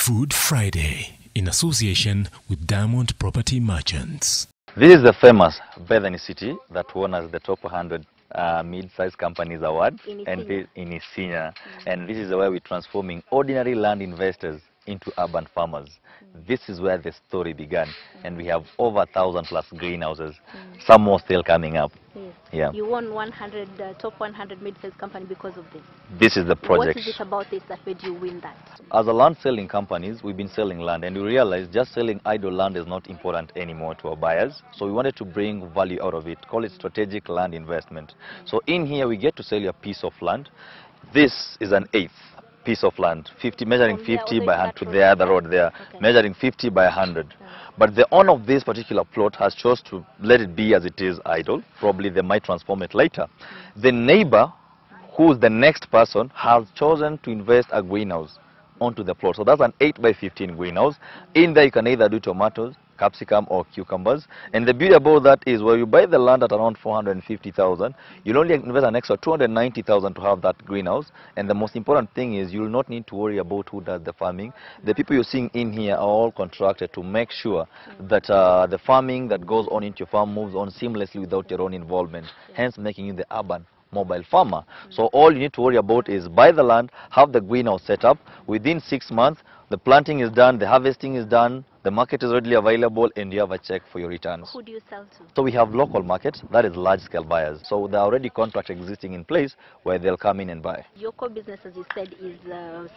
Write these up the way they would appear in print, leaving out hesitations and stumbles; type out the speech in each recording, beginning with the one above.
Food Friday in association with Diamond Property Merchants. This is the famous Bethany City that won us the top 100 mid-sized companies award in Isinya. And this is where we're transforming ordinary land investors into urban farmers. This is where the story began, and we have over 1,000 plus greenhouses. Some more still coming up. Yes. Yeah. You won top 100 mid-sized company because of this. This is the project. What is it about this that made you win that? As a land selling companies, we've been selling land, and we realized just selling idle land is not important anymore to our buyers. So we wanted to bring value out of it, call it strategic land investment. So in here we get to sell you a piece of land. This is an eighth piece of land, measuring 50 by 100 to the other road there, measuring 50 by 100. But the owner of this particular plot has chose to let it be as it is idle. Probably they might transform it later. The neighbor, who's the next person, has chosen to invest a greenhouse onto the plot. So that's an 8 by 15 greenhouse. In there you can either do tomatoes, capsicum or cucumbers. And the beauty about that is where you buy the land at around 450,000, you'll only invest an extra 290,000 to have that greenhouse. And the most important thing is you'll not need to worry about who does the farming. The people you're seeing in here are all contracted to make sure that the farming that goes on into your farm moves on seamlessly without your own involvement, hence making you the urban mobile farmer. So all you need to worry about is buy the land, have the greenhouse set up. Within 6 months, the planting is done, the harvesting is done, the market is readily available, and you have a check for your returns. Who do you sell to? So we have local markets, that is large-scale buyers. So there are already contracts existing in place where they'll come in and buy. Your core business, as you said, is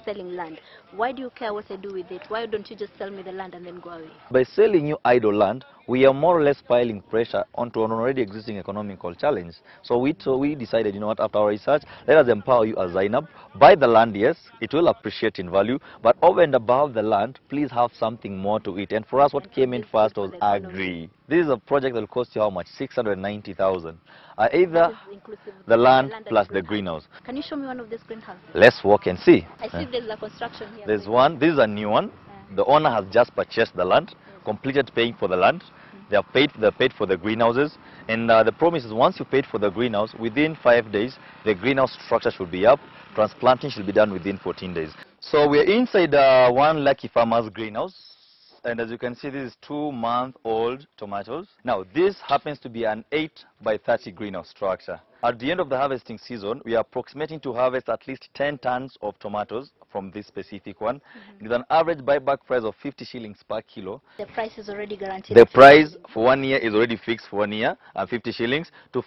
selling land. Why do you care what I do with it? Why don't you just sell me the land and then go away? By selling you idle land, we are more or less piling pressure onto an already existing economical challenge. So we decided, you know what, after our research, let us empower you as Zeynab. Buy the land, yes, it will appreciate in value, but over and above the land, please have something more to it. And for us, what came in first was agri. This is a project that will cost you how much? 690,000. Either the land plus the greenhouse. Can you show me one of these greenhouses? Let's walk and see. I see there's a construction here. There's one. This is a new one. The owner has just purchased the land, completed paying for the land. They paid for the greenhouses, and the promise is once you paid for the greenhouse, within 5 days, the greenhouse structure should be up. Transplanting should be done within 14 days. So we're inside one Lucky Farmer's greenhouse. And as you can see, this is 2-month-old tomatoes. Now, this happens to be an 8 by 30 greenhouse structure. At the end of the harvesting season, we are approximating to harvest at least 10 tons of tomatoes from this specific one. With an average buyback price of 50 shillings per kilo. The price is already guaranteed. The price for 1 year is already fixed for 1 year, 50 shillings, to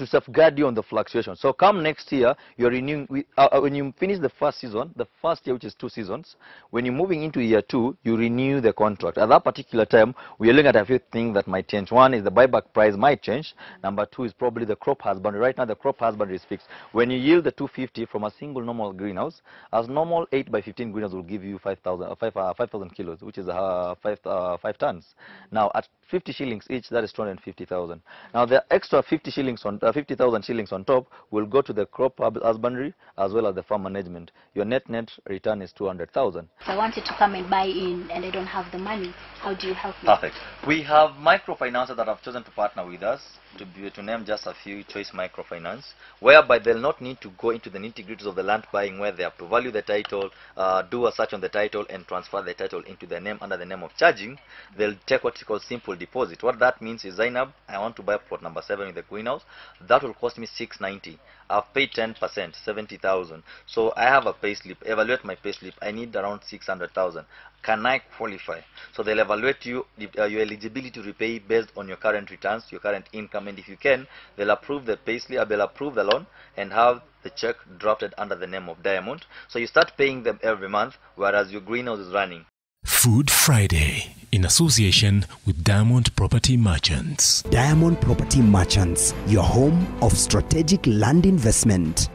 safeguard you on the fluctuation. So come next year, you're renewing, when you finish the first season, the first year, which is 2 seasons, when you're moving into year 2, you renew the contract. At that particular time, we are looking at a few things that might change. One is the buyback price might change. Number 2 is probably the crop husbandry. Right now, the crop husbandry is fixed. When you yield the 250 from a single normal greenhouse, as normal 8 by 15 greenhouse will give you 5,000 kilos, which is 5 tons. Now, at 50 shillings each, that is 250,000. Now, the extra 50,000 shillings on top will go to the crop husbandry as well as the farm management. Your net return is 200,000. If I wanted to come and buy in and I don't have the money, how do you help me? Perfect. We have microfinances that have chosen to partner with us, to name just a few, Choice Microfinance, whereby they'll not need to go into the nitty-gritties of the land buying, where they have to value the title, do a search on the title, and transfer the title into their name under the name of charging. They'll take what is called simple deposit. What that means is, Zeynab, I want to buy plot number 7 with the greenhouse. That will cost me 690. I've paid 10%, 70,000. So I have a payslip. Evaluate my payslip. I need around 600,000. Can I qualify? So they'll evaluate your eligibility to repay based on your current returns, your current income, and if you can, they'll approve the payslip, they'll approve the loan, and have the check drafted under the name of Diamond. So you start paying them every month, whereas your greenhouse is running. Food Friday in association with Diamond Property Merchants. Diamond Property Merchants, your home of strategic land investment.